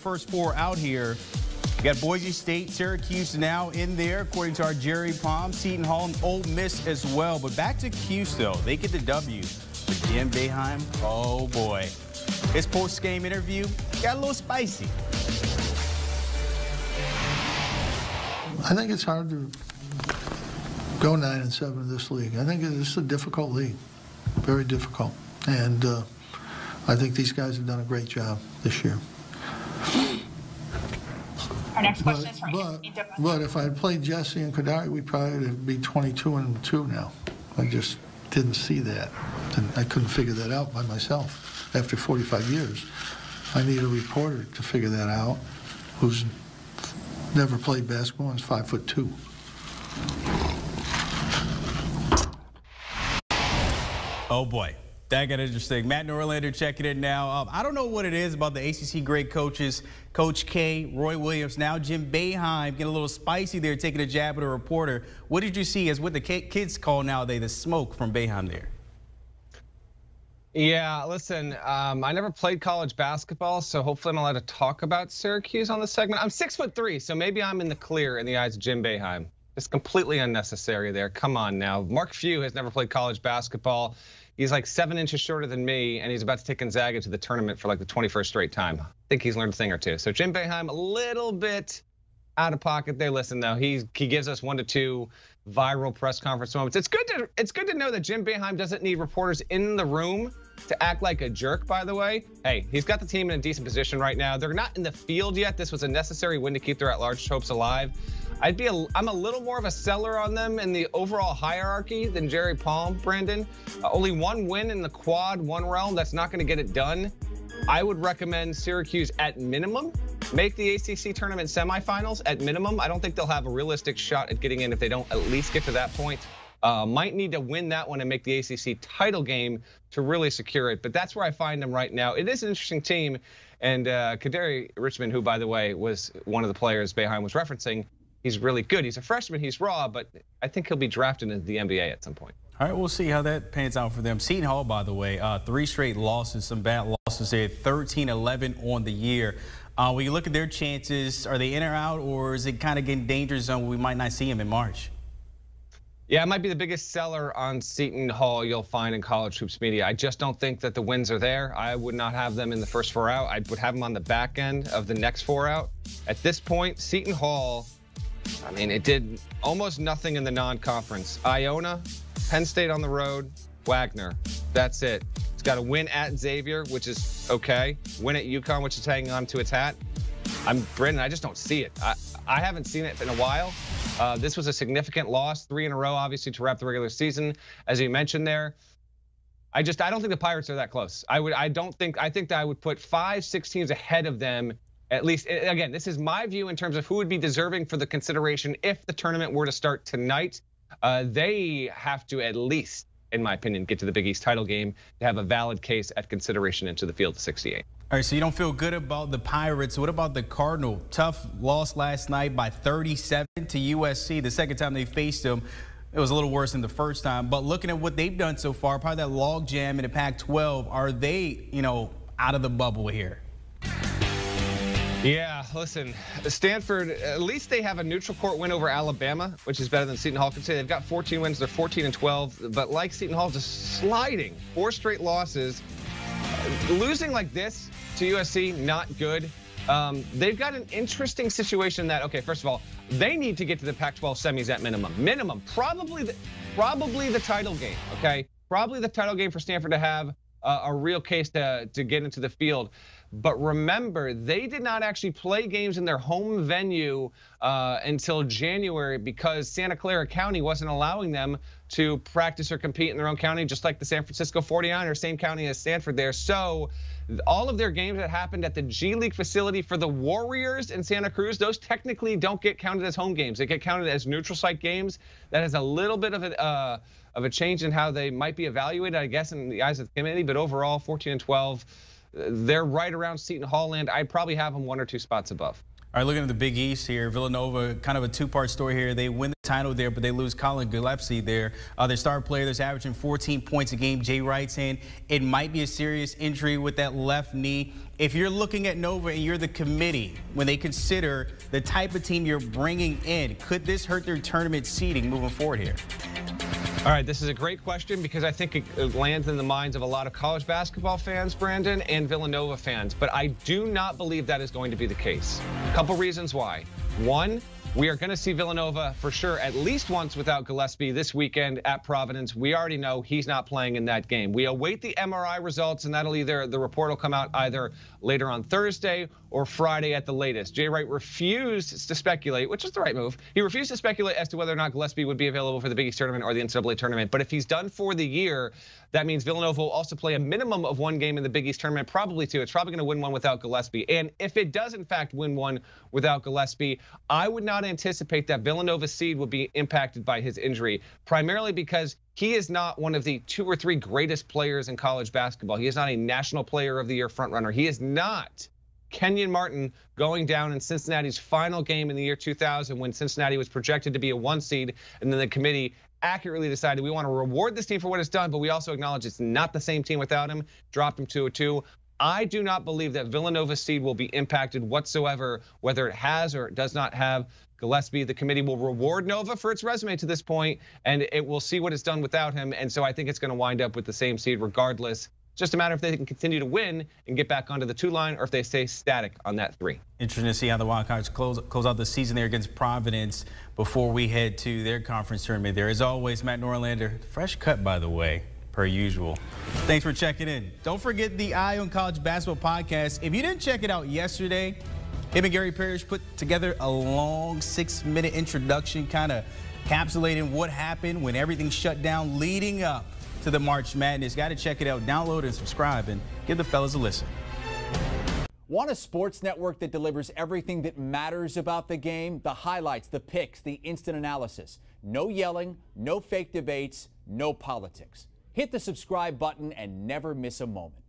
First four out here. We got Boise State, Syracuse now in there, according to our Jerry Palm, Seton Hall, and Ole Miss as well. But back to Cuse, though. They get the W. With Jim Boeheim, oh boy. His post-game interview got a little spicy. I think it's hard to go 9-7 in this league. I think it's a difficult league, very difficult. And I think these guys have done a great job this year. Our next question is from but if I had played Jesse and Kadari, we probably would be 22-2 now. I just didn't see that. I couldn't figure that out by myself. After 45 years, I need a reporter to figure that out who's never played basketball and is 5'2". Oh boy. That got interesting. Matt Norlander checking in now. I don't know what it is about the ACC great coaches, Coach K, Roy Williams, now Jim Boeheim, getting a little spicy there, taking a jab at a reporter. What did you see as what the kids call nowadays the smoke from Boeheim there? Yeah, listen, I never played college basketball, so hopefully I'm allowed to talk about Syracuse on this segment. I'm 6'3", so maybe I'm in the clear in the eyes of Jim Boeheim. It's completely unnecessary there. Come on now. Mark Few has never played college basketball. He's like 7 inches shorter than me, and he's about to take Gonzaga to the tournament for like the 21st straight time. I think he's learned a thing or two. So Jim Boeheim, a little bit out of pocket there. Listen, though, he gives us 1 to 2 viral press conference moments. It's good to know that Jim Boeheim doesn't need reporters in the room to act like a jerk, by the way. Hey, he's got the team in a decent position right now. They're not in the field yet. This was a necessary win to keep their at-large hopes alive. I'm a little more of a seller on them in the overall hierarchy than Jerry Palm, Brandon. Only 1 win in the quad, 1 realm. That's not going to get it done. I would recommend Syracuse at minimum make the ACC tournament semifinals at minimum. I don't think they'll have a realistic shot at getting in if they don't at least get to that point. Might need to win that one and make the ACC title game to really secure it. But that's where I find them right now. It is an interesting team. And Kadari Richmond, who, by the way, was one of the players Boeheim was referencing, he's really good. He's a freshman. He's raw, but I think he'll be drafted into the NBA at some point. All right, we'll see how that pans out for them. Seton Hall, by the way, 3 straight losses, some bad losses there, 13-11 on the year. When you look at their chances, are they in or out, or is it kind of getting danger zone where we might not see them in March? Yeah, it might be the biggest seller on Seton Hall you'll find in college hoops media. I just don't think that the wins are there. I would not have them in the first 4 out. I would have them on the back end of the next 4 out. At this point, Seton Hall, I mean, it did almost nothing in the non-conference. Iona, Penn State on the road, Wagner. That's it. It's got a win at Xavier, which is okay. Win at UConn, which is hanging on to its hat. Brandon, I just don't see it. I haven't seen it in a while. This was a significant loss, 3 in a row, obviously, to wrap the regular season, as you mentioned there. I don't think the Pirates are that close. I think that I would put 5-6 teams ahead of them. At least, again, this is my view in terms of who would be deserving for the consideration if the tournament were to start tonight. They have to at least, in my opinion, get to the Big East title game to have a valid case at consideration into the field of 68. All right, so you don't feel good about the Pirates. What about the Cardinal? Tough loss last night by 37 to USC. The second time they faced them, it was a little worse than the first time. But looking at what they've done so far, probably that log jam in the Pac-12, are they, out of the bubble here? Yeah, listen, Stanford, at least they have a neutral court win over Alabama, which is better than Seton Hall can say. They've got 14 wins, they're 14-12, but like Seton Hall, just sliding. 4 straight losses. Losing like this to USC, not good. They've got an interesting situation that, okay, first of all, they need to get to the Pac-12 semis at minimum. Probably the title game, okay? Probably the title game for Stanford to have a real case to get into the field. But remember, they did not actually play games in their home venue until January because Santa Clara County wasn't allowing them to practice or compete in their own county, just like the San Francisco 49ers, same county as Stanford there. So all of their games that happened at the G League facility for the Warriors in Santa Cruz, those technically don't get counted as home games. They get counted as neutral site games. That is a little bit of a change in how they might be evaluated, I guess, in the eyes of the committee. But overall, 14-12. They're right around Seton Hall land. I'd probably have them 1 or 2 spots above. All right, looking at the Big East here, Villanova, kind of a two-part story here. They win the title there, but they lose Collin Gillespie there. Their star player that's averaging 14 points a game. Jay Wright's in. It might be a serious injury with that left knee. If you're looking at Nova and you're the committee, when they consider the type of team you're bringing in, could this hurt their tournament seeding moving forward here? All right, this is a great question because I think it lands in the minds of a lot of college basketball fans, Brandon, and Villanova fans. But I do not believe that is going to be the case. A couple reasons why. One, we are going to see Villanova for sure at least once without Gillespie this weekend at Providence. We already know he's not playing in that game. We await the MRI results, and that'll the report will come out either later on Thursday or Friday at the latest. Jay Wright refused to speculate, which is the right move. He refused to speculate as to whether or not Gillespie would be available for the Big East tournament or the NCAA tournament. But if he's done for the year, that means Villanova will also play a minimum of one game in the Big East tournament, probably two. It's probably going to win one without Gillespie. And if it does, in fact, win one without Gillespie, I would not anticipate that Villanova's seed would be impacted by his injury, primarily because he is not one of the 2 or 3 greatest players in college basketball. He is not a National Player of the Year frontrunner. He is not Kenyon Martin going down in Cincinnati's final game in the year 2000 when Cincinnati was projected to be a 1 seed, and then the committee accurately decided we want to reward this team for what it's done, but we also acknowledge it's not the same team without him, dropped him to a 2. I do not believe that Villanova's seed will be impacted whatsoever, whether it has or it does not have Gillespie. The committee will reward Nova for its resume to this point, and it will see what it's done without him. And so I think it's going to wind up with the same seed regardless. It's just a matter if they can continue to win and get back onto the 2 line, or if they stay static on that 3. Interesting to see how the Wildcats close out the season there against Providence before we head to their conference tournament there. As always, Matt Norlander, fresh cut, by the way, per usual. Thanks for checking in. Don't forget the Eye on College Basketball podcast. If you didn't check it out yesterday, him and Gary Parrish put together a long 6-minute introduction, kind of encapsulating what happened when everything shut down leading up to the March Madness. Got to check it out. Download and subscribe and give the fellas a listen. Want a sports network that delivers everything that matters about the game? The highlights, the picks, the instant analysis. No yelling, no fake debates, no politics. Hit the subscribe button and never miss a moment.